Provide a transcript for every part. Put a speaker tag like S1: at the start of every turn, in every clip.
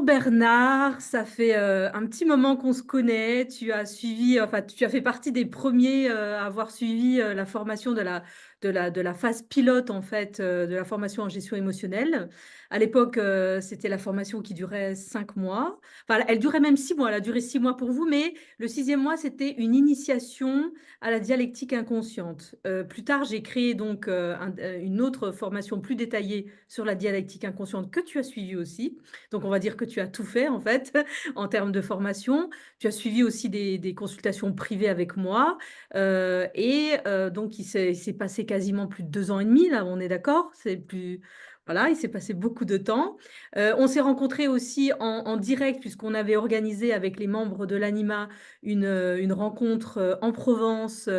S1: Bernard, ça fait un petit moment qu'on se connaît. Tu as suivi, enfin, tu as fait partie des premiers à avoir suivi la formation de la phase pilote, en fait, de la formation en gestion émotionnelle. À l'époque, c'était la formation qui durait 5 mois. Enfin, elle durait même 6 mois. Elle a duré 6 mois pour vous, mais le sixième mois, c'était une initiation à la dialectique inconsciente. Plus tard, j'ai créé donc une autre formation plus détaillée sur la dialectique inconsciente que tu as suivie aussi. Donc, on va dire que tu as tout fait, en fait, en termes de formation. Tu as suivi aussi des consultations privées avec moi. Donc, il s'est passé quasiment plus de 2 ans et demi, là, on est d'accord? C'est plus. Voilà, il s'est passé beaucoup de temps. On s'est rencontrés aussi en direct, puisqu'on avait organisé avec les membres de l'ANIMA une rencontre en Provence,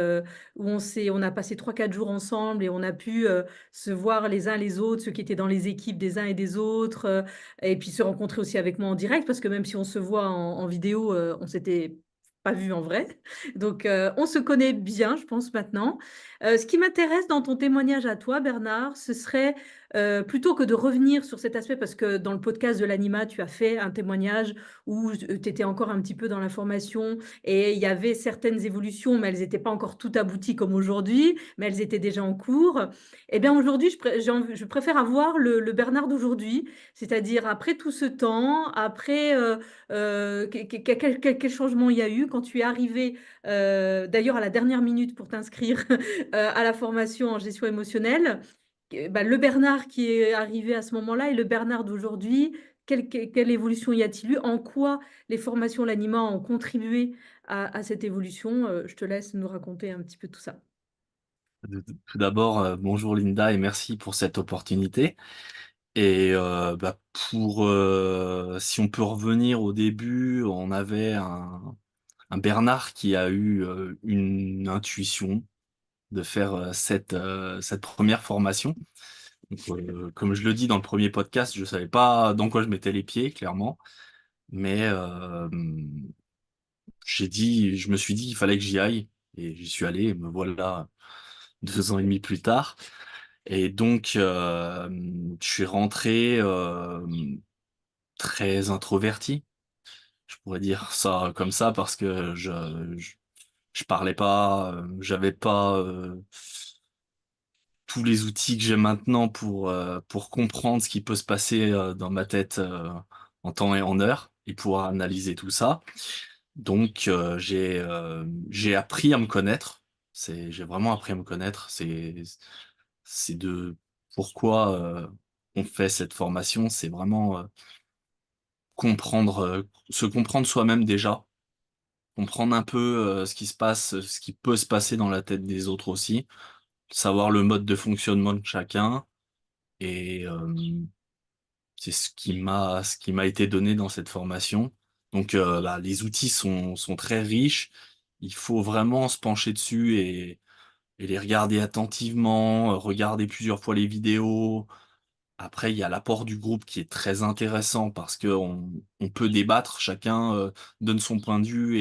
S1: où on a passé 3, 4 jours ensemble et on a pu se voir les uns les autres, ceux qui étaient dans les équipes des uns et des autres. Et puis se rencontrer aussi avec moi en direct, parce que même si on se voit en vidéo, on s'était pas vu en vrai. Donc, on se connaît bien, je pense, maintenant. Ce qui m'intéresse dans ton témoignage à toi, Bernard, ce serait plutôt que de revenir sur cet aspect, parce que dans le podcast de l'Anima, tu as fait un témoignage où tu étais encore un petit peu dans la formation et il y avait certaines évolutions, mais elles n'étaient pas encore toutes abouties comme aujourd'hui, mais elles étaient déjà en cours. Eh bien, aujourd'hui, je préfère avoir le Bernard d'aujourd'hui, c'est-à-dire après tout ce temps, après quel changement il y a eu quand tu es arrivé, d'ailleurs à la dernière minute pour t'inscrire à la formation en gestion émotionnelle. Bah, le Bernard qui est arrivé à ce moment-là et le Bernard d'aujourd'hui, quelle évolution y a-t-il eu? En quoi les formations L'Anima ont contribué à cette évolution? Je te laisse nous raconter un petit peu tout ça.
S2: Tout d'abord, bonjour Linda et merci pour cette opportunité et si on peut revenir au début, on avait un Bernard qui a eu, une intuition de faire, cette 1re formation. Donc, comme je le dis dans le premier podcast, je savais pas dans quoi je mettais les pieds clairement, mais je me suis dit: «Il fallait que j'y aille» et j'y suis allé et me voilà 2 ans et demi plus tard. Et donc, je suis rentré, très introverti. Je pourrais dire ça comme ça parce que je parlais pas, j'avais pas, tous les outils que j'ai maintenant pour comprendre ce qui peut se passer, dans ma tête, en temps et en heure et pouvoir analyser tout ça. Donc, j'ai appris à me connaître. J'ai vraiment appris à me connaître. C'est de pourquoi, on fait cette formation, c'est vraiment, se comprendre soi-même déjà, comprendre un peu, ce qui se passe, ce qui peut se passer dans la tête des autres aussi, savoir le mode de fonctionnement de chacun et c'est ce qui m'a été donné dans cette formation. Donc, les outils sont très riches. Il faut vraiment se pencher dessus et les regarder attentivement, regarder plusieurs fois les vidéos. Après, il y a l'apport du groupe qui est très intéressant parce qu'on peut débattre, chacun, donne son point de vue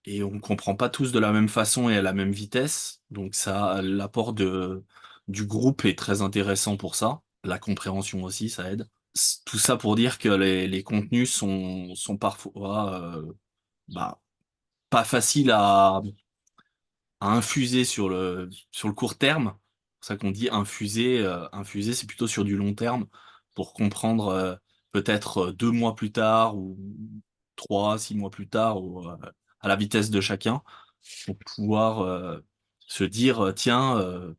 S2: et on comprend pas tous de la même façon et à la même vitesse. Donc ça, l'apport du groupe est très intéressant pour ça. La compréhension aussi, ça aide. Tout ça pour dire que les contenus sont parfois, bah, pas faciles à infuser sur le court terme. C'est pour ça qu'on dit infuser, c'est plutôt sur du long terme pour comprendre, peut-être, 2 mois plus tard ou 3, 6 mois plus tard ou, à la vitesse de chacun, pour pouvoir, se dire, «Tiens,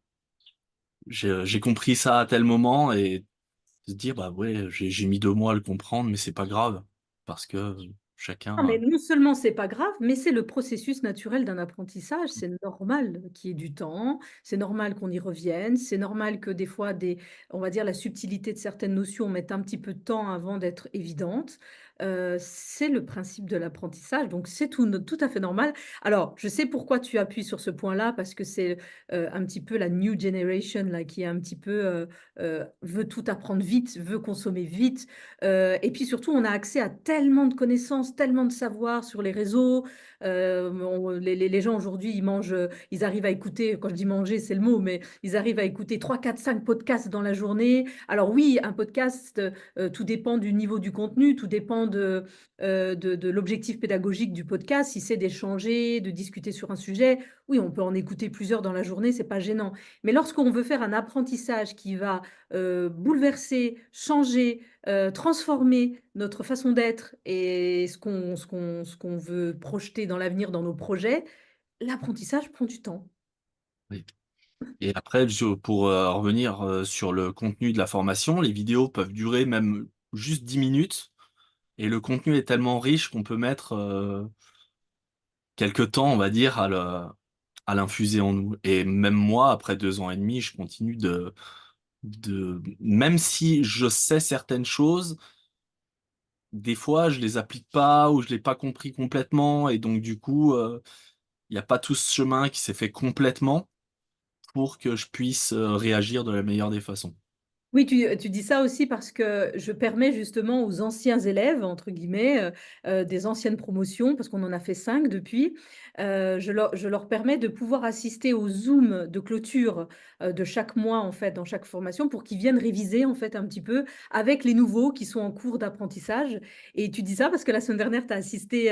S2: j'ai compris ça à tel moment» et se dire: «Bah, ouais, j'ai mis 2 mois à le comprendre, mais c'est pas grave» parce que
S1: Ah, mais
S2: chacun,
S1: non seulement c'est pas grave, mais c'est le processus naturel d'un apprentissage. C'est normal qu'il y ait du temps, c'est normal qu'on y revienne, c'est normal que des fois, on va dire, la subtilité de certaines notions mette un petit peu de temps avant d'être évidente. c'est le principe de l'apprentissage, donc c'est tout à fait normal. Alors, je sais pourquoi tu appuies sur ce point-là, parce que c'est, un petit peu la new generation là, qui est un petit peu, veut tout apprendre vite, veut consommer vite, et puis surtout, on a accès à tellement de connaissances, tellement de savoir sur les réseaux. On les gens aujourd'hui, ils mangent, ils arrivent à écouter, quand je dis manger, c'est le mot, mais ils arrivent à écouter 3, 4, 5 podcasts dans la journée. Alors oui, un podcast, tout dépend du niveau du contenu, tout dépend de l'objectif pédagogique du podcast. Si c'est d'échanger, de discuter sur un sujet, oui, on peut en écouter plusieurs dans la journée, c'est pas gênant. Mais lorsqu'on veut faire un apprentissage qui va bouleverser, changer, transformer notre façon d'être et ce qu'on veut projeter dans l'avenir, dans nos projets, l'apprentissage prend du temps.
S2: Oui. Et après pour, revenir, sur le contenu de la formation, les vidéos peuvent durer même juste 10 minutes et le contenu est tellement riche qu'on peut mettre, quelque temps, on va dire, à l'infuser en nous et même moi, après 2 ans et demi, je continue de même si je sais certaines choses, des fois je les applique pas ou je l'ai pas compris complètement et donc du coup, il y a pas tout ce chemin qui s'est fait complètement pour que je puisse, réagir de la meilleure des façons.
S1: Oui, tu dis ça aussi parce que je permets justement aux «anciens élèves» entre guillemets, des anciennes promotions, parce qu'on en a fait 5 depuis, je leur permets de pouvoir assister aux Zoom de clôture, de chaque mois en fait, dans chaque formation pour qu'ils viennent réviser en fait un petit peu avec les nouveaux qui sont en cours d'apprentissage. Et tu dis ça parce que la semaine dernière tu as assisté,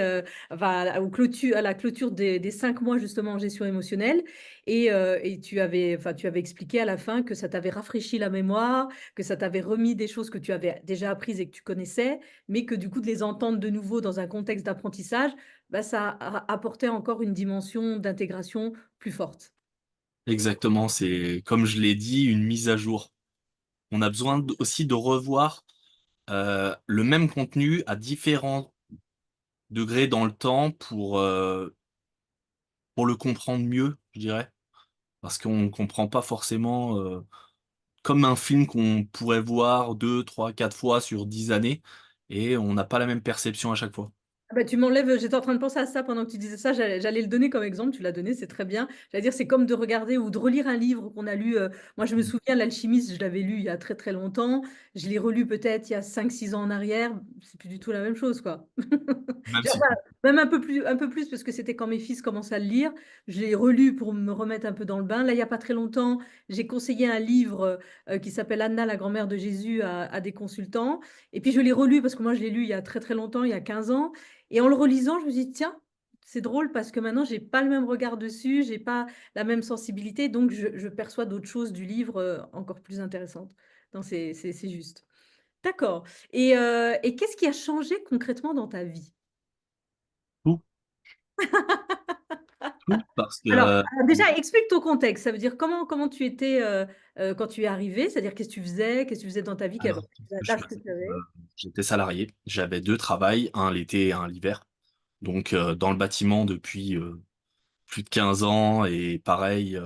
S1: enfin à la clôture des 5 mois justement en gestion émotionnelle et tu avais expliqué à la fin que ça t'avait rafraîchi la mémoire, que ça t'avait remis des choses que tu avais déjà apprises et que tu connaissais, mais que du coup de les entendre de nouveau dans un contexte d'apprentissage, bah, ça apportait encore une dimension d'intégration plus forte.
S2: Exactement, c'est comme je l'ai dit, une mise à jour. On a besoin aussi de revoir, le même contenu à différents degrés dans le temps pour le comprendre mieux, je dirais. Parce qu'on comprend pas forcément, comme un film qu'on pourrait voir 2, 3, 4 fois sur 10 années et on n'a pas la même perception à chaque fois.
S1: Ah bah, tu m'enlèves, j'étais en train de penser à ça pendant que tu disais ça, j'allais le donner comme exemple, tu l'as donné, c'est très bien. J'allais dire, c'est comme de regarder ou de relire un livre qu'on a lu, moi je me
S2: Mmh.
S1: souviens «L'Alchimiste», je l'avais lu il y a très, très longtemps. Je l'ai relu peut-être il y a 5, 6 ans en arrière, c'est plus du tout la même chose, quoi.
S2: Même si
S1: Enfin, même un peu plus parce que c'était quand mes fils commençaient à le lire. Je l'ai relu pour me remettre un peu dans le bain. Là, il y a pas très longtemps, j'ai conseillé un livre, qui s'appelle «Anna, la grand-mère de Jésus» à des consultants et puis je l'ai relu parce que moi je l'ai lu il y a très, très longtemps, il y a 15 ans et en le relisant, je me suis dit: «Tiens, c'est drôle parce que maintenant j'ai pas le même regard dessus, j'ai pas la même sensibilité, donc je perçois d'autres choses du livre, encore plus intéressantes». Non, c'est juste. D'accord et qu'est-ce qui a changé concrètement dans ta vie?
S2: tout, tout parce que,
S1: Alors déjà explique ton contexte, ça veut dire comment tu étais, quand tu es arrivé? C'est-à-dire qu'est-ce que tu faisais? Qu'est-ce que tu faisais dans ta vie?
S2: alors, je
S1: L'âge que
S2: faisais,
S1: tu avais?
S2: j'étais salarié, j'avais 2 travails, un l'été et un l'hiver. Donc, dans le bâtiment depuis, plus de 15 ans et pareil,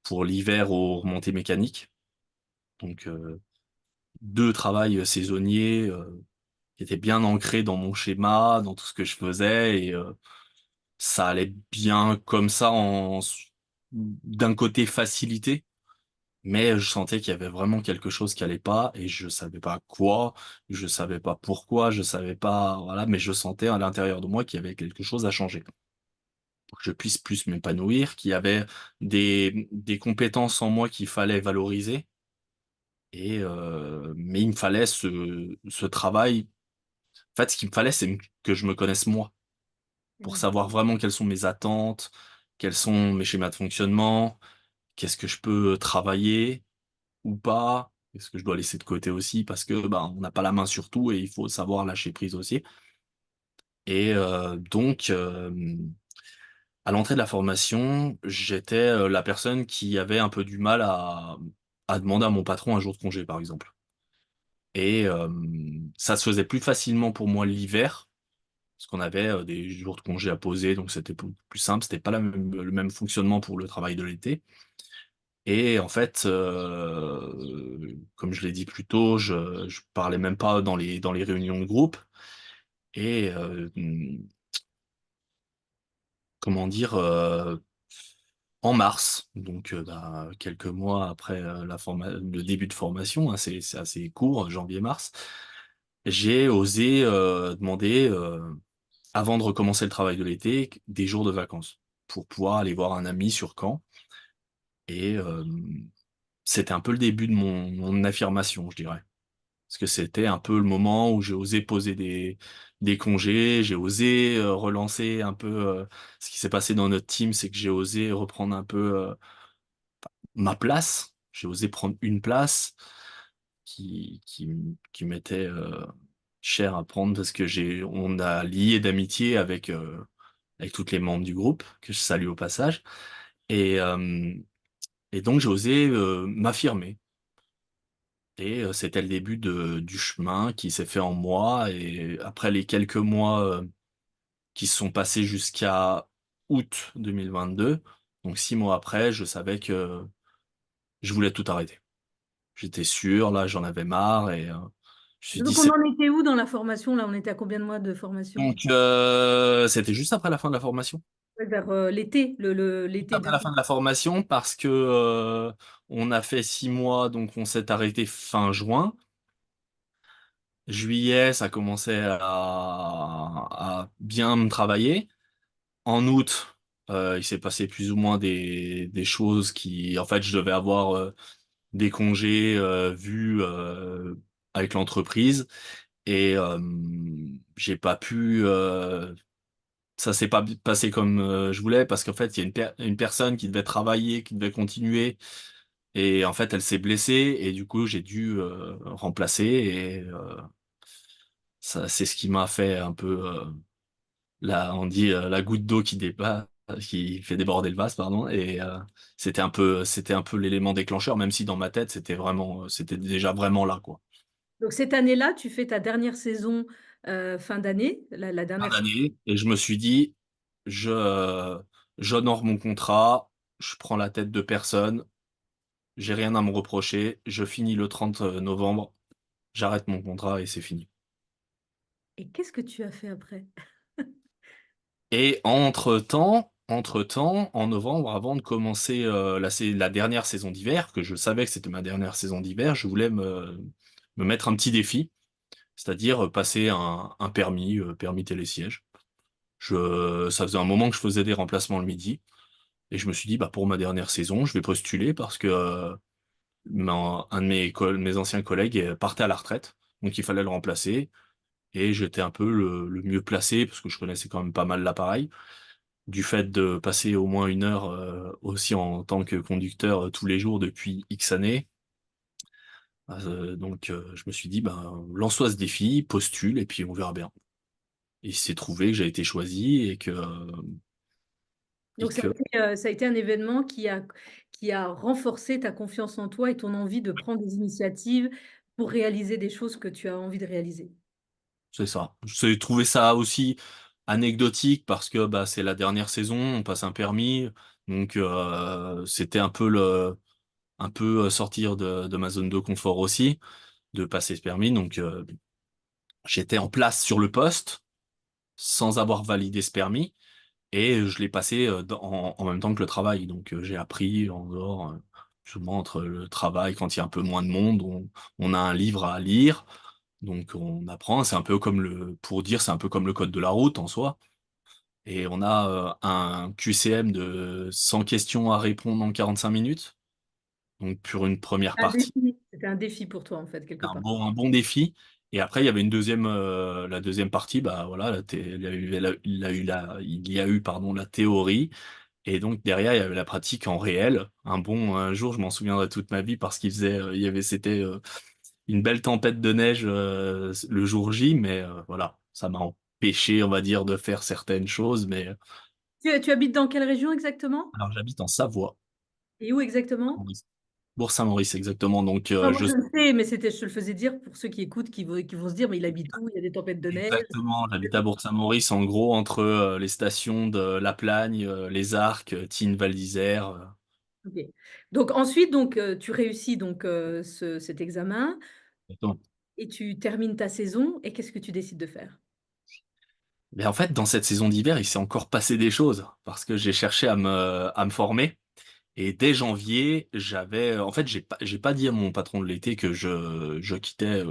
S2: pour l'hiver aux remontées mécaniques. Donc, 2 travails, saisonniers, qui étaient bien ancrés dans mon schéma, dans tout ce que je faisais et ça allait bien comme ça d'un côté facilité, mais je sentais qu'il y avait vraiment quelque chose qui allait pas et je savais pas quoi, je savais pas pourquoi, je savais pas voilà, mais je sentais à l'intérieur de moi qu'il y avait quelque chose à changer. Pour que je puisse plus m'épanouir, qu'il y avait des compétences en moi qu'il fallait valoriser et mais il me fallait ce travail. En fait, ce qu'il me fallait, c'est que je me connaisse moi, pour
S1: Mmh.
S2: savoir vraiment quelles sont mes attentes, quels sont mes schémas de fonctionnement, qu'est-ce que je peux travailler ou pas, qu'est-ce que je dois laisser de côté aussi parce que, ben, on n'a pas la main sur tout et il faut savoir lâcher prise aussi et donc à l'entrée de la formation, j'étais, la personne qui avait un peu du mal à demander à mon patron un jour de congé, par exemple et ça se faisait plus facilement pour moi l'hiver, parce qu'on avait, des jours de congé à poser, donc c'était plus simple. C'était pas le même fonctionnement pour le travail de l'été et en fait, comme je l'ai dit plus tôt, je parlais même pas dans les réunions de groupe et comment dire? En mars, donc bah, quelques mois après, le début de formation, hein, c'est assez court, janvier-mars. J'ai osé, demander, avant de recommencer le travail de l'été, des jours de vacances pour pouvoir aller voir un ami sur Caen et c'était un peu le début de mon affirmation, je dirais. Parce que c'était un peu le moment où j'ai osé poser des congés, j'ai osé, relancer un peu, ce qui s'est passé dans notre team, c'est que j'ai osé reprendre un peu, ma place. J'ai osé prendre une place qui m'était, chère à prendre parce que on a lié d'amitié avec toutes les membres du groupe, que je salue au passage et donc j'ai osé, m'affirmer et c'était le début du chemin qui s'est fait en moi et après les quelques mois, qui se sont passés jusqu'à août 2022, donc 6 mois après, je savais que je voulais tout arrêter. J'étais sûr, là, j'en avais marre et je me suis dit:
S1: Donc on
S2: «C'est»
S1: en était où dans la formation là? On était à combien de mois de formation?
S2: donc c'était juste après la fin de la formation.
S1: Ouais, vers, l'été,
S2: Juste
S1: l'été
S2: après la fin de la formation parce que, on a fait 6 mois, donc on s'est arrêté fin juin. Juillet, ça commençait à bien me travailler. En août, il s'est passé plus ou moins des choses qui en fait, je devais avoir, des congés, vus, avec l'entreprise et j'ai pas pu, ça s'est pas passé comme, je voulais parce qu'en fait, il y a une personne qui devait travailler, qui devait continuer et en fait, elle s'est blessée et du coup, j'ai dû, remplacer et ça c'est ce qui m'a fait un peu, on dit, la goutte d'eau qui fait déborder le vase, pardon et c'était un peu l'élément déclencheur, même si dans ma tête, c'était déjà vraiment là, quoi.
S1: donc cette année-là, tu fais ta dernière saison, fin d'année, la
S2: Fin
S1: dernière.
S2: d'année et je me suis dit: «Je, j'honore mon contrat, je prends la tête de personne, j'ai rien à me reprocher, je finis le 30 novembre, j'arrête mon contrat et c'est fini».
S1: Et qu'est-ce que tu as fait après?
S2: Et entre-temps, en novembre, avant de commencer, la dernière saison d'hiver, que je savais que c'était ma dernière saison d'hiver, je voulais me mettre un petit défi, c'est-à-dire, passer un permis, permis télésiège. Ça faisait un moment que je faisais des remplacements le midi et je me suis dit: «Bah, pour ma dernière saison, je vais postuler» parce que, un de mes anciens collègues, partait à la retraite, donc il fallait le remplacer et j'étais un peu le mieux placé parce que je connaissais quand même pas mal l'appareil. Du fait de passer au moins 1 heure, aussi en tant que conducteur, tous les jours depuis X années. Donc je me suis dit: «Ben, lance-toi ce défi, postule et puis on verra bien». Et il s'est trouvé que j'ai été choisi et
S1: Donc
S2: que
S1: ça a été un événement qui a renforcé ta confiance en toi et ton envie de prendre des initiatives pour réaliser des choses que tu as envie de réaliser.
S2: c'est ça. J'ai trouvé ça aussi anecdotique parce que, bah, c'est la dernière saison, on passe un permis, donc c'était un peu, sortir de ma zone de confort aussi, de passer ce permis, donc j'étais en place sur le poste, sans avoir validé ce permis et je l'ai passé, en même temps que le travail. Donc j'ai appris en dehors, justement entre le travail, quand il y a un peu moins de monde, on a un livre à lire, donc on apprend. C'est un peu comme pour dire, c'est un peu comme le code de la route en soi et on a, un QCM de 100 questions à répondre en 45 minutes, donc pour une première partie.
S1: C'était un défi pour toi, en fait, quelque part.
S2: Un bon défi et après il y avait une deuxième la deuxième partie, bah, voilà, il y a eu, pardon, la théorie et donc derrière, il y avait la pratique en réel. Un jour, je m'en souviendrai toute ma vie parce c'était, une belle tempête de neige, le jour J, mais voilà, ça m'a empêché, on va dire, de faire certaines choses, mais
S1: Tu habites dans quelle région exactement?
S2: alors j'habite en Savoie,
S1: Et où exactement?
S2: Maurice. Bourg-Saint-Maurice exactement, donc
S1: Non, moi je le sais, mais je te le faisais dire pour ceux qui écoutent, qui vont se dire: «Mais il habite où? Il y a des tempêtes de neige».
S2: exactement, j'habite à Bourg-Saint-Maurice, en gros, entre, les stations de La Plagne, Les Arcs, Tignes, Val d'Isère,
S1: OK. Donc ensuite, donc, tu réussis donc, cet examen
S2: exactement.
S1: et tu termines ta saison et qu'est-ce que tu décides de faire?
S2: Mais en fait, dans cette saison d'hiver, il s'est encore passé des choses parce que j'ai cherché à me former et dès janvier, en fait, j'ai pas dit à mon patron de l'été que je quittais,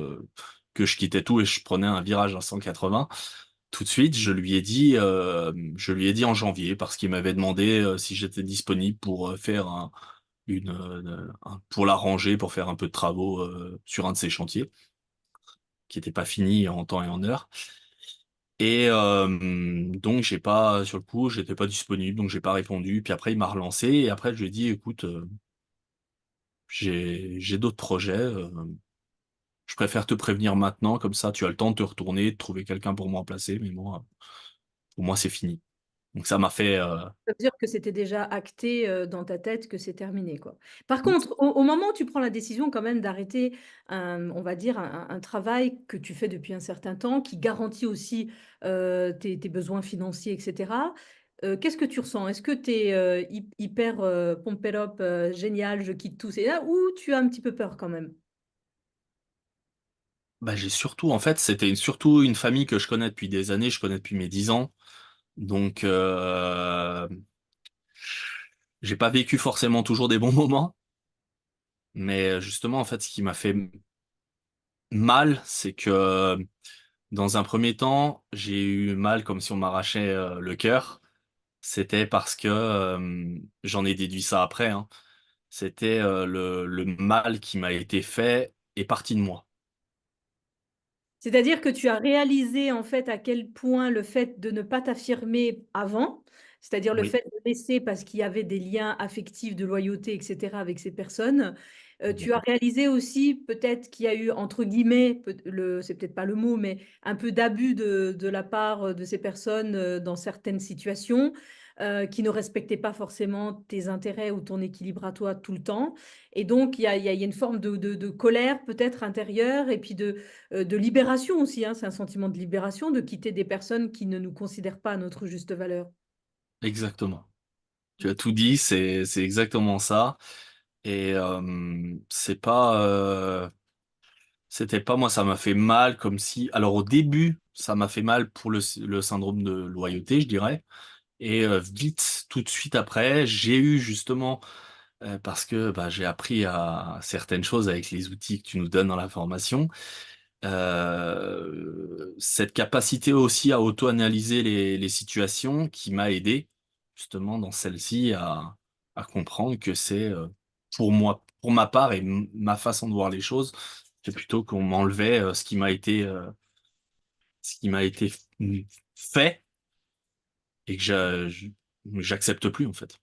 S2: que je quittais tout et je prenais un virage à 180. Tout de suite, je lui ai dit en janvier parce qu'il m'avait demandé, si j'étais disponible pour, faire pour l'arranger, pour faire un peu de travaux, sur un de ses chantiers qui était pas fini en temps et en heure. Et donc j'ai pas sur le coup, j'étais pas disponible, donc j'ai pas répondu. Puis après, il m'a relancé et après je lui ai dit: «Écoute, j'ai d'autres projets, je préfère te prévenir maintenant, comme ça tu as le temps de te retourner, de trouver quelqu'un pour me remplacer, mais moi, pour moi, c'est fini». Donc ça m'a fait,
S1: Ça veut dire que c'était déjà acté, dans ta tête que c'est terminé, quoi. Par contre, au moment où tu prends la décision quand même d'arrêter on va dire un travail que tu fais depuis un certain temps, qui garantit aussi, tes besoins financiers et cetera, qu'est-ce que tu ressens? Est-ce que tu es, hyper, pump it up, génial, je quitte tout, c'est là ou tu as un petit peu peur quand même?
S2: bah, j'ai surtout en fait, c'était surtout une famille que je connais depuis des années, je connais depuis mes 10 ans, donc j'ai pas vécu forcément toujours des bons moments, mais justement, en fait, ce qui m'a fait mal, c'est que, dans un premier temps, j'ai eu mal comme si on m'arrachait, le cœur. C'était parce que, j'en ai déduit ça après, hein, c'était, le mal qui m'a été fait est parti de moi.
S1: C'est-à-dire que tu as réalisé, en fait, à quel point le fait de ne pas t'affirmer avant, c'est-à-dire le
S2: Oui,
S1: fait de laisser parce qu'il y avait des liens affectifs, de loyauté et cetera avec ces personnes, tu as
S2: oui,
S1: réalisé aussi peut-être qu'il y a eu entre guillemets, c'est peut-être pas le mot, mais un peu d'abus de la part, de ces personnes, dans certaines situations, qui ne respectaient pas forcément tes intérêts ou ton équilibre à toi tout le temps et donc il y a une forme de colère peut-être intérieure et puis de libération aussi, hein, c'est un sentiment de libération de quitter des personnes qui ne nous considèrent pas à notre juste valeur.
S2: exactement. Tu as tout dit, c'est exactement ça et c'était pas moi, ça m'a fait mal comme si alors au début, ça m'a fait mal pour le syndrome de loyauté, je dirais et vite, tout de suite après, j'ai eu justement, parce que, bah, j'ai appris à certaines choses avec les outils que tu nous donnes dans la formation, cette capacité aussi à auto-analyser les situations qui m'a aidé, justement dans celle-ci à comprendre que c'est, pour moi, pour ma part et ma façon de voir les choses, c'est plutôt qu'on m'enlevait, ce qui m'a été fait et que j'accepte plus, en fait.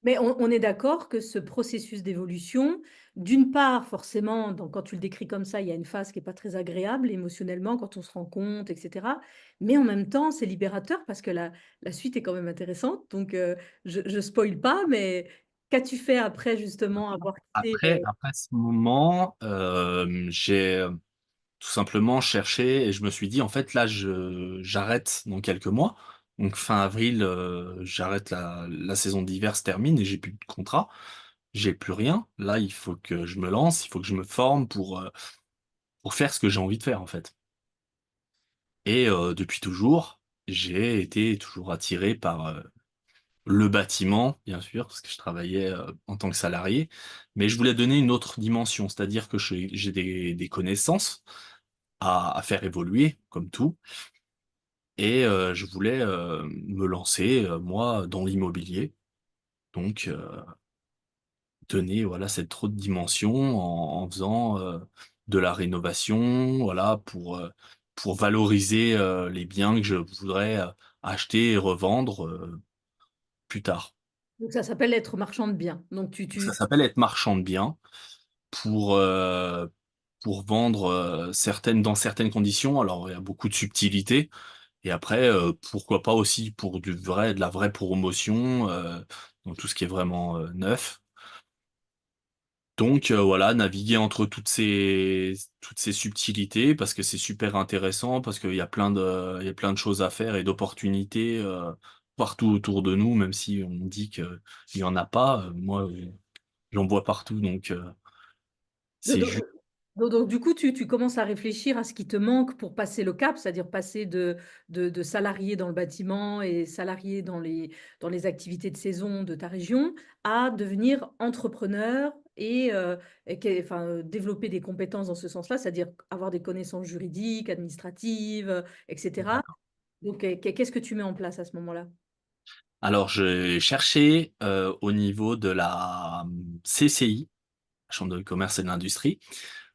S1: Mais on est d'accord que ce processus d'évolution, d'une part, forcément, donc quand tu le décris comme ça, il y a une phase qui est pas très agréable émotionnellement quand on se rend compte et cetera. Mais en même temps, c'est libérateur parce que la suite est quand même intéressante. Donc, je spoile pas, mais qu'as-tu fait après justement avoir quitté,
S2: Après ce moment, j'ai, tout simplement cherché et je me suis dit: «En fait, là, j'arrête dans quelques mois». Donc fin avril, j'arrête la saison d'hiver se termine et j'ai plus de contrat, j'ai plus rien. Là, il faut que je me lance, il faut que je me forme pour faire ce que j'ai envie de faire, en fait. Et depuis toujours, j'ai été toujours attiré par, le bâtiment, bien sûr, parce que je travaillais, en tant que salarié, mais je voulais donner une autre dimension, c'est-à-dire que j'ai des connaissances à faire évoluer, comme tout et je voulais, me lancer, moi, dans l'immobilier. Donc donner, voilà, cette autre dimension en faisant, de la rénovation, voilà, pour valoriser, les biens que je voudrais, acheter et revendre, plus tard.
S1: donc ça s'appelle être marchand de biens. Donc
S2: Ça s'appelle être marchand de biens. Pour, pour vendre, dans certaines conditions. Alors, il y a beaucoup de subtilités et après, pourquoi pas aussi pour de la vraie promotion, dans tout ce qui est vraiment, neuf. Donc, voilà, naviguer entre toutes ces subtilités parce que c'est super intéressant, parce qu'il y a plein de choses à faire et d'opportunités, partout autour de nous, même si on dit qu'il y en a pas, moi, j'en vois partout donc
S1: de
S2: c'est juste.
S1: Donc, du coup, tu commences à réfléchir à ce qui te manque pour passer le cap, c'est-à-dire passer de salarié dans le bâtiment et salarié dans les activités de saison de ta région à devenir entrepreneur enfin, développer des compétences dans ce sens-là, c'est-à-dire avoir des connaissances juridiques, administratives, etc. Donc, qu'est-ce que tu mets en place à ce moment-là?
S2: Alors, j'ai cherché au niveau de la CCI, Chambre de commerce et de l'industrie.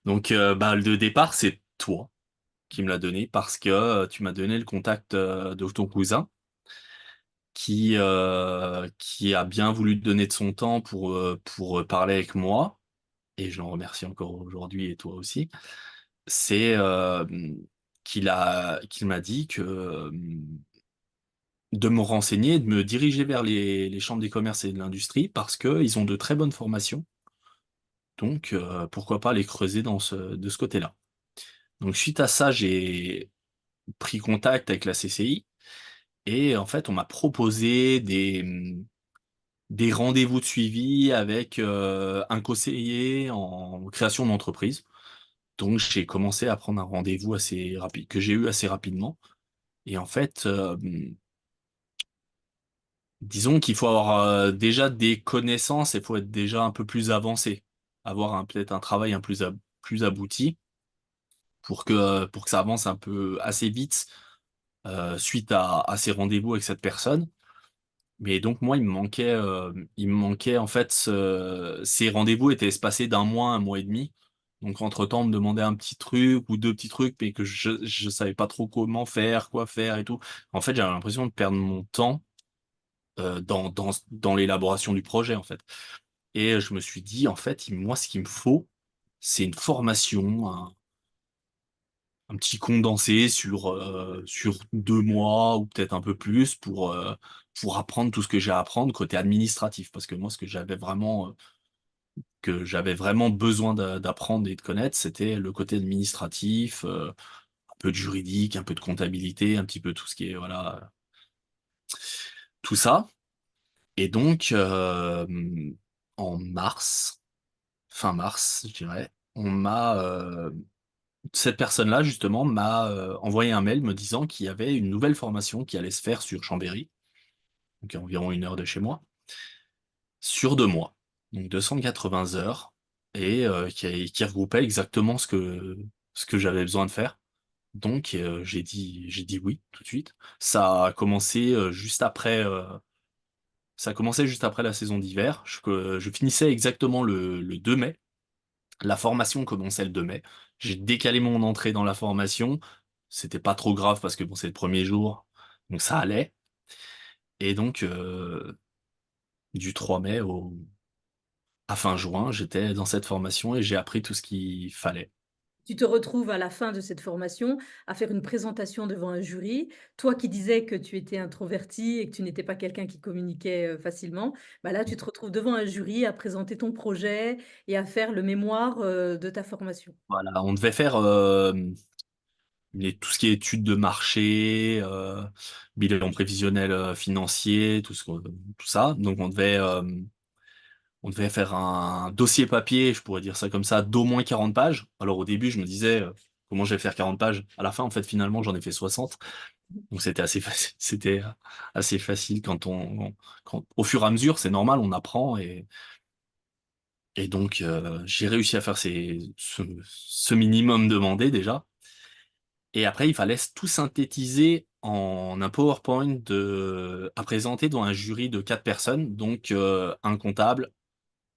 S2: Donc, bah, le départ, c'est toi qui me l'a donné parce que tu m'as donné le contact de ton cousin qui a bien voulu te donner de son temps pour parler avec moi. Et je l'en remercie encore aujourd'hui et toi aussi. C'est qu'il m'a dit que de me renseigner, de me diriger vers les chambres des commerces et de l'industrie parce qu'ils ont de très bonnes formations. Donc, pourquoi pas les creuser de ce côté-là. Donc, suite à ça, j'ai pris contact avec la CCI et en fait, on m'a proposé des rendez-vous de suivi avec un conseiller en création d'entreprise. Donc, j'ai commencé à prendre un rendez-vous assez rapide, que j'ai eu assez rapidement. Et en fait, disons qu'il faut avoir déjà des connaissances et il faut être déjà un peu plus avancé, avoir peut-être un travail plus abouti pour que ça avance un peu assez vite suite à ces rendez-vous avec cette personne. Mais donc moi, il me manquait en fait, ces rendez-vous étaient espacés d'un mois, un mois et demi. Donc entre-temps, on me demandait un petit truc ou deux petits trucs, mais que je savais pas trop comment faire, quoi faire et tout. En fait, j'avais l'impression de perdre mon temps dans l'élaboration du projet, en fait. Et je me suis dit, en fait, moi, ce qu'il me faut, c'est une formation, un petit condensé sur 2 mois ou peut-être un peu plus pour apprendre tout ce que j'ai à apprendre côté administratif. Parce que moi, ce que j'avais vraiment besoin d'apprendre et de connaître, c'était le côté administratif, un peu de juridique, un peu de comptabilité, un petit peu tout ce qui est, voilà, tout ça. Et donc, en mars, fin mars, je dirais, cette personne-là, justement, m'a envoyé un mail me disant qu'il y avait une nouvelle formation qui allait se faire sur Chambéry, donc à environ 1 heure de chez moi, sur 2 mois. Donc 280 heures, et qui regroupait exactement ce que j'avais besoin de faire. Donc j'ai dit oui tout de suite. Ça a commencé ça a commencé juste après la saison d'hiver. Je finissais exactement le 2 mai. La formation commençait le 2 mai. J'ai décalé mon entrée dans la formation. C'était pas trop grave parce que bon, c'est le premier jour, donc ça allait. Et donc, du 3 mai à fin juin, j'étais dans cette formation et j'ai appris tout ce qu'il fallait.
S1: Tu te retrouves à la fin de cette formation à faire une présentation devant un jury. Toi qui disais que tu étais introverti et que tu n'étais pas quelqu'un qui communiquait facilement, bah là, tu te retrouves devant un jury à présenter ton projet et à faire le mémoire de ta formation.
S2: Voilà, on devait faire tout ce qui est études de marché, bilan prévisionnel financier, tout ça. Donc on devait faire un dossier papier, je pourrais dire ça comme ça, d'au moins 40 pages. Alors au début, je me disais, comment je vais faire 40 pages? À la fin, en fait, finalement, j'en ai fait 60. Donc c'était assez facile, c'était assez facile au fur et à mesure, c'est normal, on apprend et donc j'ai réussi à faire ce minimum demandé déjà. Et après, il fallait tout synthétiser en un PowerPoint à présenter devant un jury de 4 personnes, donc un comptable,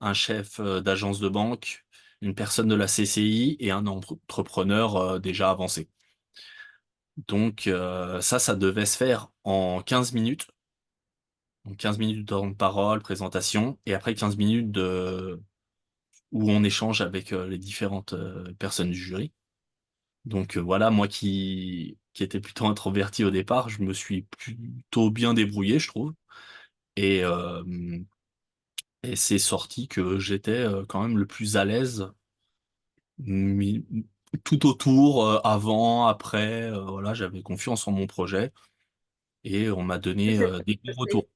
S2: un chef d'agence de banque, une personne de la CCI et un entrepreneur déjà avancé. Donc ça devait se faire en 15 minutes. Donc 15 minutes de temps de parole, présentation, et après 15 minutes où on échange avec les différentes personnes du jury. Donc voilà, moi qui étais plutôt introverti au départ, je me suis plutôt bien débrouillé, je trouve. Et, euh, et c'est sorti que j'étais quand même le plus à l'aise mi- tout autour, avant, après, voilà, j'avais confiance en mon projet et on m'a donné
S1: C'est
S2: des bons retours.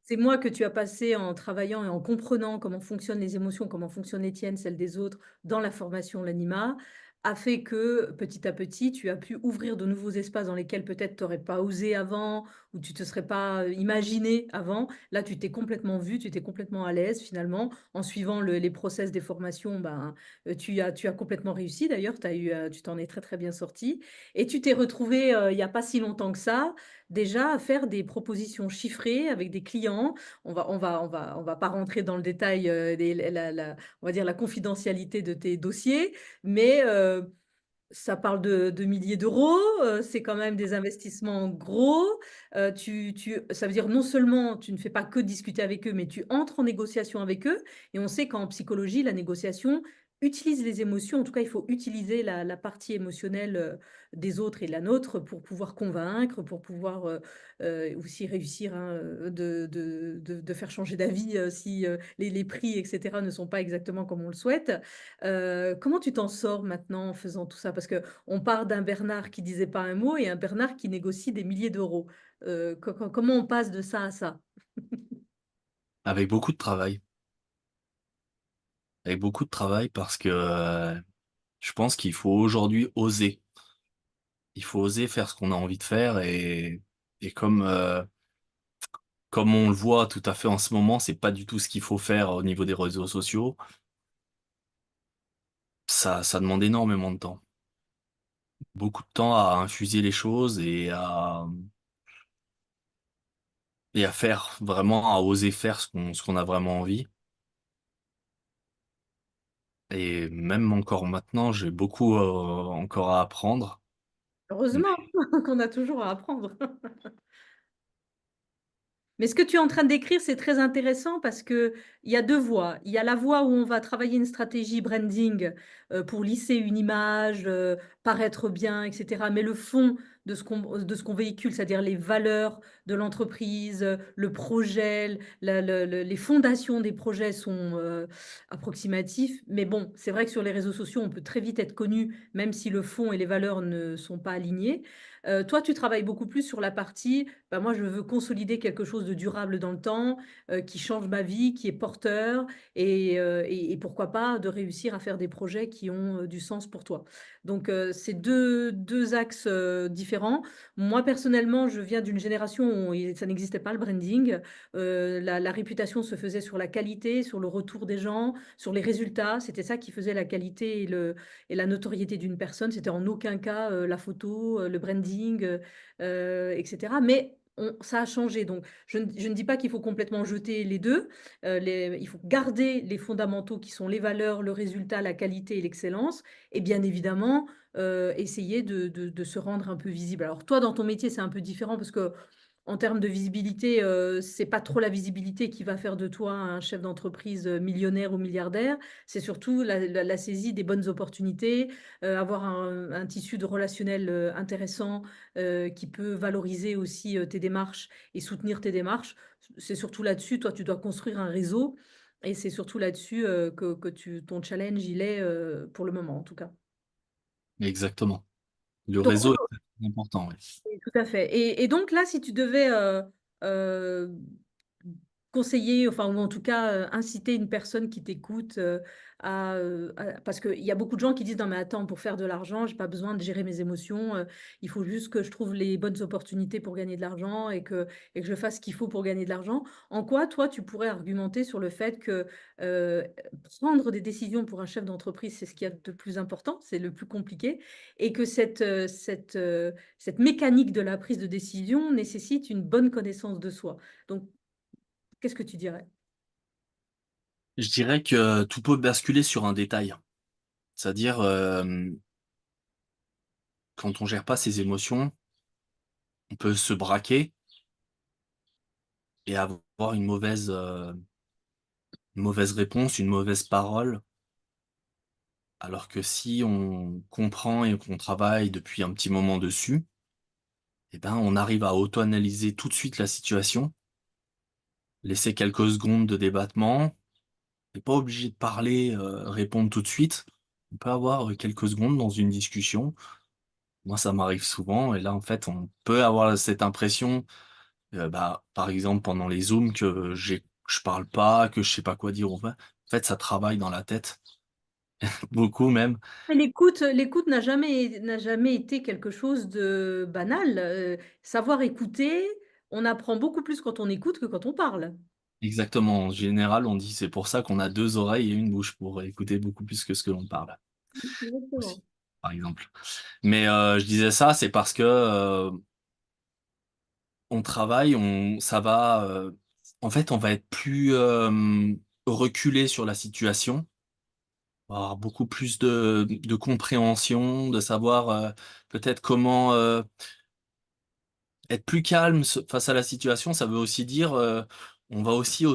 S1: Ces mois que tu as passés en travaillant et en comprenant comment fonctionnent les émotions, comment fonctionnent les tiennes, celles des autres, dans la formation L'Anima, a fait que, petit à petit, tu as pu ouvrir de nouveaux espaces dans lesquels peut-être tu aurais pas osé avant ou tu te serais pas, imaginé avant. Là, tu t'es complètement vu, tu t'es complètement à l'aise finalement. En suivant les process des formations, ben, tu as complètement réussi d'ailleurs, tu t'en es très, très bien sorti et tu t'es retrouvé, il y a pas si longtemps que ça, déjà à faire des propositions chiffrées avec des clients. On va pas rentrer dans le détail, on va dire la confidentialité de tes dossiers, mais ça parle de milliers d'euros, c'est quand même des investissements gros. Ça veut dire non seulement tu ne fais pas que discuter avec eux, mais tu entres en négociation avec eux. Et on sait qu'en psychologie, la négociation utilise les émotions. En tout cas, il faut utiliser la partie émotionnelle des autres et la nôtre pour pouvoir convaincre, pour pouvoir aussi réussir, hein, de faire changer d'avis si les prix, etc., ne sont pas exactement comme on le souhaite. Comment tu t'en sors maintenant en faisant tout ça? Parce que on part d'un Bernard qui disait pas un mot et un Bernard qui négocie des milliers d'euros. Comment on passe de ça à ça?
S2: Avec beaucoup de travail. Avec beaucoup de travail parce que, je pense qu'il faut aujourd'hui oser. Il faut oser faire ce qu'on a envie de faire et comme on le voit tout à fait en ce moment, c'est pas du tout ce qu'il faut faire au niveau des réseaux sociaux. Ça demande énormément de temps. Beaucoup de temps à infuser les choses et à faire vraiment, à oser faire ce qu'on a vraiment envie. Et même encore maintenant, j'ai beaucoup, encore à apprendre. Mais
S1: Heureusement qu'on a toujours à apprendre. Mais ce que tu es en train de décrire, c'est très intéressant parce qu'il y a deux voies. Il y a la voie où on va travailler une stratégie branding pour lisser une image, paraître bien, etc. Mais le fond de ce qu'on véhicule, c'est-à-dire les valeurs de l'entreprise, le projet, les fondations des projets sont approximatifs. Mais bon, c'est vrai que sur les réseaux sociaux, on peut très vite être connu, même si le fond et les valeurs ne sont pas alignés. Toi, tu travailles beaucoup plus sur la partie bah, moi, je veux consolider quelque chose de durable dans le temps, qui change ma vie, qui est porteur et pourquoi pas de réussir à faire des projets qui ont du sens pour toi. Donc, c'est deux axes différents. Moi, personnellement, je viens d'une génération où ça n'existait pas le branding. La réputation se faisait sur la qualité, sur le retour des gens, sur les résultats. C'était ça qui faisait la qualité et la notoriété d'une personne. C'était en aucun cas la photo, le branding, etc. Mais ça a changé. Donc, je ne dis pas qu'il faut complètement jeter les deux. Il faut garder les fondamentaux qui sont les valeurs, le résultat, la qualité et l'excellence. Et bien évidemment, essayer de se rendre un peu visible. Alors, toi, dans ton métier, c'est un peu différent parce que en termes de visibilité, c'est pas trop la visibilité qui va faire de toi un chef d'entreprise millionnaire ou milliardaire. C'est surtout la saisie des bonnes opportunités, avoir un tissu de relationnel intéressant qui peut valoriser aussi tes démarches et soutenir tes démarches. C'est surtout là-dessus, toi, tu dois construire un réseau et c'est surtout là-dessus que ton challenge, il est pour le moment, en tout cas.
S2: exactement. Le
S1: Donc,
S2: réseau est très important, oui.
S1: oui, tout à fait. Et donc là, si tu devais euh, conseiller, enfin, ou en tout cas inciter une personne qui t'écoute parce qu'il y a beaucoup de gens qui disent, non mais attends, pour faire de l'argent, j'ai pas besoin de gérer mes émotions, il faut juste que je trouve les bonnes opportunités pour gagner de l'argent et que je fasse ce qu'il faut pour gagner de l'argent. En quoi, toi, tu pourrais argumenter sur le fait que euh, prendre des décisions pour un chef d'entreprise, c'est ce qu'il y a de plus important, c'est le plus compliqué, et que cette mécanique de la prise de décision nécessite une bonne connaissance de soi. Donc, qu'est-ce que tu dirais?
S2: Je dirais que tout peut basculer sur un détail. C'est-à-dire, quand on gère pas ses émotions, on peut se braquer et avoir une mauvaise réponse, une mauvaise parole. Alors que si on comprend et qu'on travaille depuis un petit moment dessus, eh ben, on arrive à auto-analyser tout de suite la situation, laisser quelques secondes de débattement. On n'est pas obligé de parler, répondre tout de suite. On peut avoir, quelques secondes dans une discussion. Moi, ça m'arrive souvent et là, en fait, on peut avoir cette impression Bah, par exemple, pendant les zooms je parle pas, que je sais pas quoi dire en fait, ça travaille dans la tête, beaucoup même.
S1: Mais l'écoute n'a jamais été quelque chose de banal, savoir écouter, on apprend beaucoup plus quand on écoute que quand on parle.
S2: Exactement, en général, on dit c'est pour ça qu'on a 2 oreilles et une bouche pour écouter beaucoup plus que ce que l'on parle, aussi,
S1: Exactement.
S2: par exemple. Mais, je disais ça, c'est parce que, on travaille, on ça va, en fait, on va être plus, reculé sur la situation. On va avoir beaucoup plus de compréhension, de savoir, peut-être comment, être plus calme face à la situation. Ça veut aussi dire, on va aussi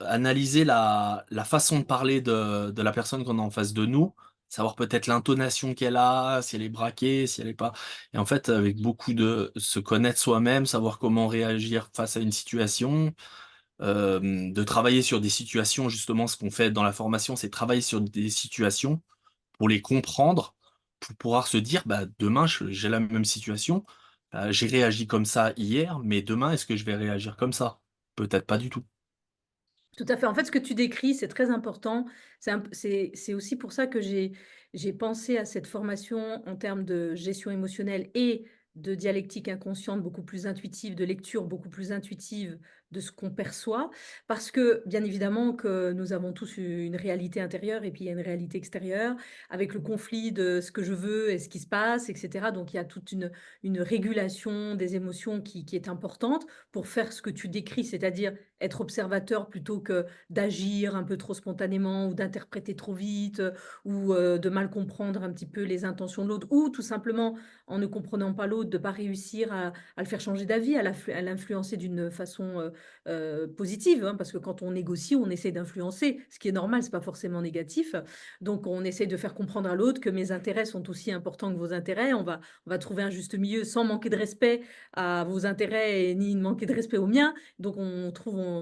S2: analyser la façon de parler de la personne qu'on a en face de nous, savoir peut-être l'intonation qu'elle a, si elle est braquée, si elle est pas, et en fait, avec beaucoup de se connaître soi-même, savoir comment réagir face à une situation, de travailler sur des situations justement, ce qu'on fait dans la formation, c'est travailler sur des situations pour les comprendre, pour pouvoir se dire: «Bah, demain, j'ai la même situation, j'ai réagi comme ça hier, mais demain, est-ce que je vais réagir comme ça? Peut-être pas du tout».
S1: Tout à fait. En fait, ce que tu décris, c'est très important. C'est aussi pour ça que j'ai pensé à cette formation en termes de gestion émotionnelle et de dialectique inconsciente beaucoup plus intuitive, de lecture beaucoup plus intuitive de ce qu'on perçoit. Parce que, bien évidemment, que nous avons tous une réalité intérieure et puis il y a une réalité extérieure, avec le conflit de ce que je veux et ce qui se passe, etc. Donc, il y a toute une régulation des émotions qui est importante pour faire ce que tu décris, c'est-à-dire être observateur plutôt que d'agir un peu trop spontanément ou d'interpréter trop vite, ou de mal comprendre un petit peu les intentions de l'autre, ou tout simplement, en ne comprenant pas l'autre, de ne pas réussir à le faire changer d'avis, à l'influencer d'une façon positive, hein, parce que quand on négocie, on essaie d'influencer, ce qui est normal, c'est pas forcément négatif. Donc on essaie de faire comprendre à l'autre que mes intérêts sont aussi importants que vos intérêts. On va trouver un juste milieu sans manquer de respect à vos intérêts et ni manquer de respect aux miens. Donc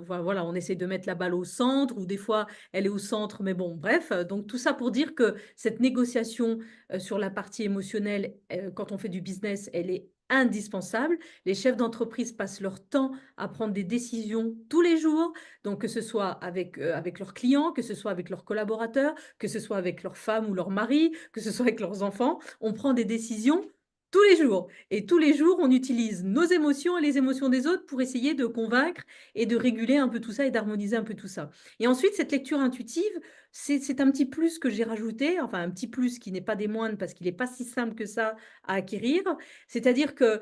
S1: voilà, on essaie de mettre la balle au centre, ou des fois elle est au centre, mais bon, bref. Donc tout ça pour dire que cette négociation sur la partie émotionnelle, quand on fait du business, elle est indispensable. Les chefs d'entreprise passent leur temps à prendre des décisions tous les jours, donc que ce soit avec leurs clients, que ce soit avec leurs collaborateurs, que ce soit avec leurs femmes ou leurs maris, que ce soit avec leurs enfants. On prend des décisions tous les jours. Et tous les jours, on utilise nos émotions et les émotions des autres pour essayer de convaincre et de réguler un peu tout ça et d'harmoniser un peu tout ça. Et ensuite, cette lecture intuitive, c'est un petit plus que j'ai rajouté, enfin un petit plus qui n'est pas des moindres parce qu'il n'est pas si simple que ça à acquérir. C'est-à-dire que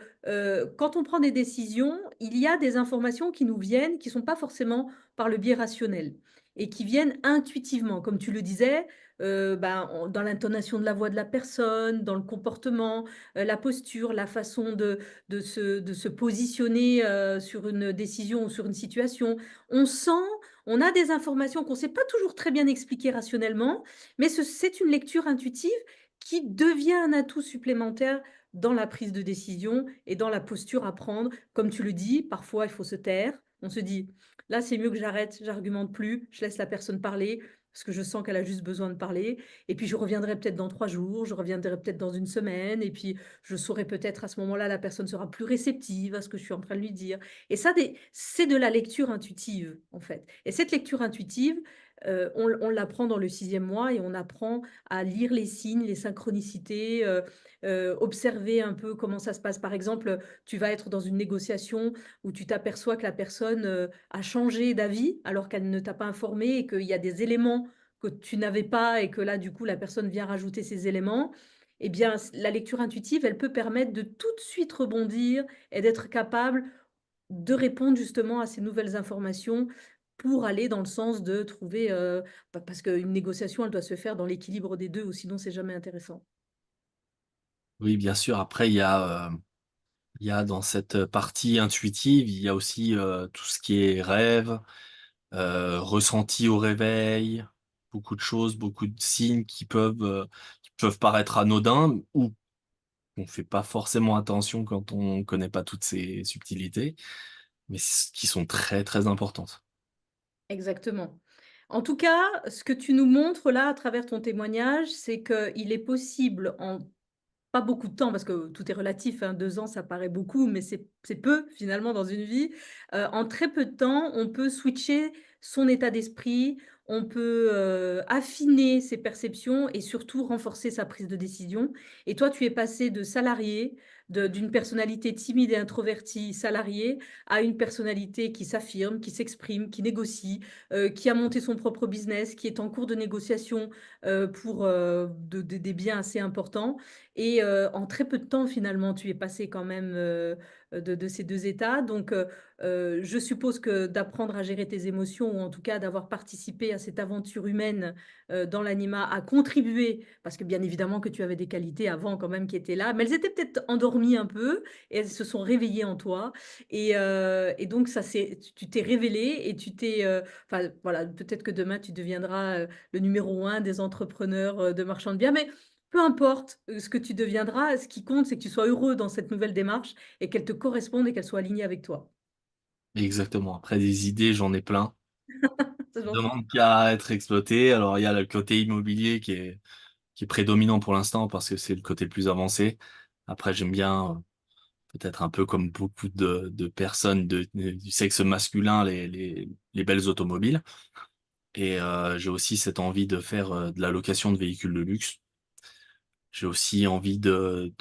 S1: quand on prend des décisions, il y a des informations qui nous viennent, qui ne sont pas forcément par le biais rationnel et qui viennent intuitivement, comme tu le disais, dans l'intonation de la voix de la personne, dans le comportement, la posture, la façon de se positionner sur une décision ou sur une situation. On sent, on a des informations qu'on ne sait pas toujours très bien expliquer rationnellement, mais c'est une lecture intuitive qui devient un atout supplémentaire dans la prise de décision et dans la posture à prendre. Comme tu le dis, parfois il faut se taire. On se dit, là c'est mieux que j'arrête, j'argumente plus, je laisse la personne parler parce que je sens qu'elle a juste besoin de parler. Et puis je reviendrai peut-être dans 3 jours, je reviendrai peut-être dans une semaine, et puis je saurai peut-être à ce moment-là, la personne sera plus réceptive à ce que je suis en train de lui dire. Et ça, c'est de la lecture intuitive, en fait. Et cette lecture intuitive, on l'apprend dans le 6e mois et on apprend à lire les signes, les synchronicités, observer un peu comment ça se passe. Par exemple, tu vas être dans une négociation où tu t'aperçois que la personne a changé d'avis alors qu'elle ne t'a pas informé et qu'il y a des éléments que tu n'avais pas et que là, du coup, la personne vient rajouter ces éléments. Eh bien, la lecture intuitive, elle peut permettre de tout de suite rebondir et d'être capable de répondre justement à ces nouvelles informations pour aller dans le sens de trouver, parce qu'une négociation, elle doit se faire dans l'équilibre des deux, ou sinon c'est jamais intéressant.
S2: Oui, bien sûr, après il y a dans cette partie intuitive, il y a aussi, tout ce qui est rêve, ressenti au réveil, beaucoup de choses, beaucoup de signes qui peuvent paraître anodins ou on fait pas forcément attention quand on connaît pas toutes ces subtilités, mais qui sont très, très importantes.
S1: Exactement. En tout cas, ce que tu nous montres là, à travers ton témoignage, c'est qu'il est possible en pas beaucoup de temps parce que tout est relatif, hein, 2 ans, ça paraît beaucoup, mais c'est peu finalement dans une vie. En très peu de temps, on peut switcher son état d'esprit, on peut, affiner ses perceptions et surtout renforcer sa prise de décision. Et toi, tu es passé de salarié, d'une personnalité timide et introvertie salariée, à une personnalité qui s'affirme, qui s'exprime, qui négocie, qui a monté son propre business, qui est en cours de négociation, pour, des biens assez importants et en très peu de temps finalement, tu es passé quand même, de ces 2 états donc je suppose que d'apprendre à gérer tes émotions ou en tout cas d'avoir participé à cette aventure humaine, dans l'anima a contribué parce que bien évidemment que tu avais des qualités avant quand même qui étaient là, mais elles étaient peut-être endormies un peu et elles se sont réveillées en toi et donc ça c'est tu t'es révélé et tu t'es, enfin voilà, peut-être que demain tu deviendras, le numéro un des entrepreneurs, de marchand de biens, mais peu importe, ce que tu deviendras, ce qui compte, c'est que tu sois heureux dans cette nouvelle démarche et qu'elle te corresponde et qu'elle soit alignée avec toi.
S2: Exactement. Après des idées, j'en ai plein.
S1: Ça,
S2: Qui
S1: j'en suis
S2: demandent qu'à être exploitées. Alors il y a le côté immobilier qui est prédominant pour l'instant parce que c'est le côté le plus avancé. Après j'aime bien, peut-être un peu comme beaucoup de personnes du sexe masculin, les belles automobiles et j'ai aussi cette envie de faire, de la location de véhicules de luxe. J'ai aussi envie de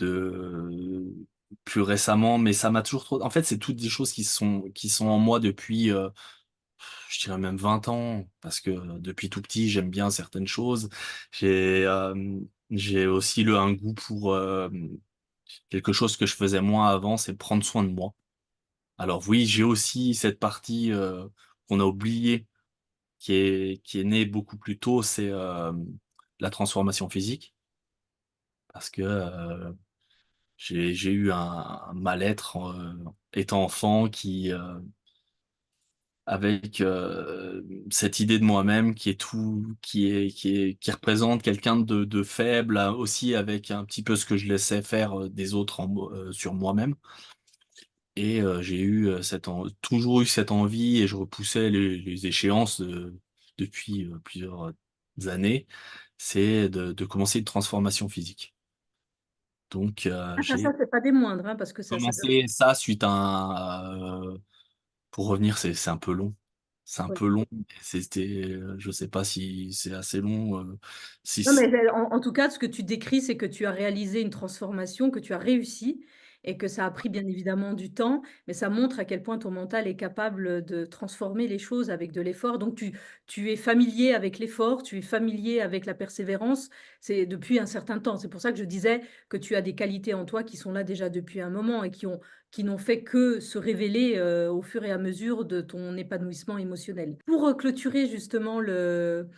S2: plus récemment, mais ça m'a toujours trop en fait, c'est toutes des choses qui sont en moi depuis, je dirais même 20 ans, parce que depuis tout petit, j'aime bien certaines choses. J'ai aussi un goût pour, quelque chose que je faisais moins avant, c'est prendre soin de moi. Alors oui, j'ai aussi cette partie, qu'on a oubliée, qui est née beaucoup plus tôt, c'est, la transformation physique. Parce que, j'ai eu un mal-être, étant enfant avec, cette idée de moi-même qui est tout qui représente quelqu'un de faible, aussi avec un petit peu ce que je laissais faire, des autres sur moi-même et j'ai eu, toujours eu cette envie et je repoussais les échéances, depuis, plusieurs, années, c'est de commencer une transformation physique. Donc
S1: ah ça,
S2: j'ai
S1: c'est pas des moindres, hein, parce que ça
S2: commencé ça suite à pour revenir, c'est un peu long. C'est un
S1: oui.
S2: peu long, mais je sais pas si c'est assez long, si
S1: Non,
S2: c
S1: mais en tout cas, ce que tu décris, c'est que tu as réalisé une transformation, que tu as réussi et que ça a pris bien évidemment du temps, mais ça montre à quel point ton mental est capable, de transformer les choses avec de l'effort. Donc tu es familier avec l'effort, tu es familier avec la persévérance, c'est depuis un certain temps. C'est pour ça que je disais que tu as des qualités en toi qui sont là déjà depuis un moment et qui n'ont fait que se révéler, au fur et à mesure de ton épanouissement émotionnel. Pour, clôturer justement le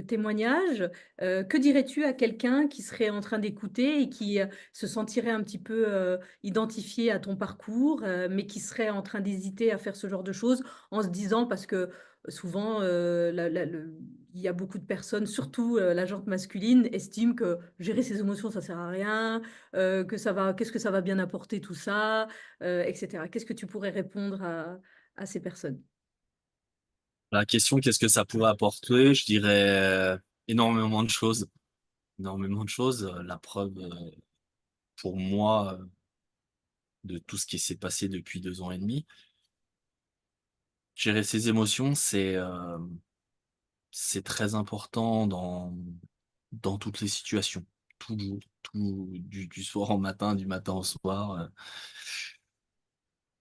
S1: témoignage, que dirais-tu à quelqu'un qui serait en train d'écouter et qui, se sentirait un petit peu, identifié à ton parcours, mais qui serait en train d'hésiter à faire ce genre de choses en se disant parce que souvent, il y a beaucoup de personnes, surtout, la gente masculine, estiment que gérer ses émotions, ça sert à rien, que ça va qu'est-ce que ça va bien apporter tout ça, et cetera. Qu'est-ce que tu pourrais répondre à ces personnes?
S2: la question «Qu'est-ce que ça pourrait apporter?» Je dirais, énormément de choses, énormément de choses, la preuve, pour moi, de tout ce qui s'est passé depuis 2 ans et demi. Gérer ses émotions, c'est très important dans toutes les situations. Toujours, du soir au matin, du matin au soir,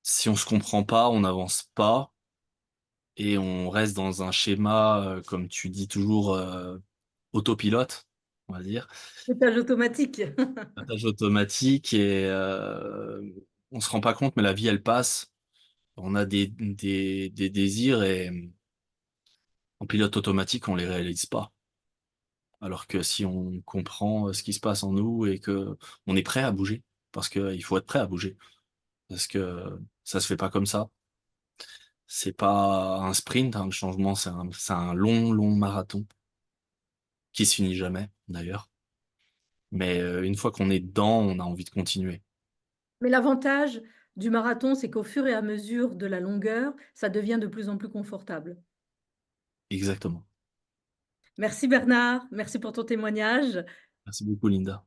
S2: si on se comprend pas, on n'avance pas et on reste dans un schéma, comme tu dis toujours, autopilote, on va dire.
S1: Pilotage automatique.
S2: Pilotage automatique et on se rend pas compte, mais la vie, elle passe. On a des désirs et en pilote automatique, on les réalise pas. Alors que si on comprend, ce qui se passe en nous et que on est prêt à bouger, parce qu'il faut être prêt à bouger, parce que ça se fait pas comme ça. C'est pas un sprint, hein, le changement, c'est un long, long marathon qui se finit jamais d'ailleurs. Mais une fois qu'on est dedans, on a envie de continuer.
S1: Mais l'avantage du marathon, c'est qu'au fur et à mesure de la longueur, ça devient de plus en plus confortable.
S2: Exactement.
S1: Merci Bernard, merci pour ton témoignage.
S2: Merci beaucoup Linda.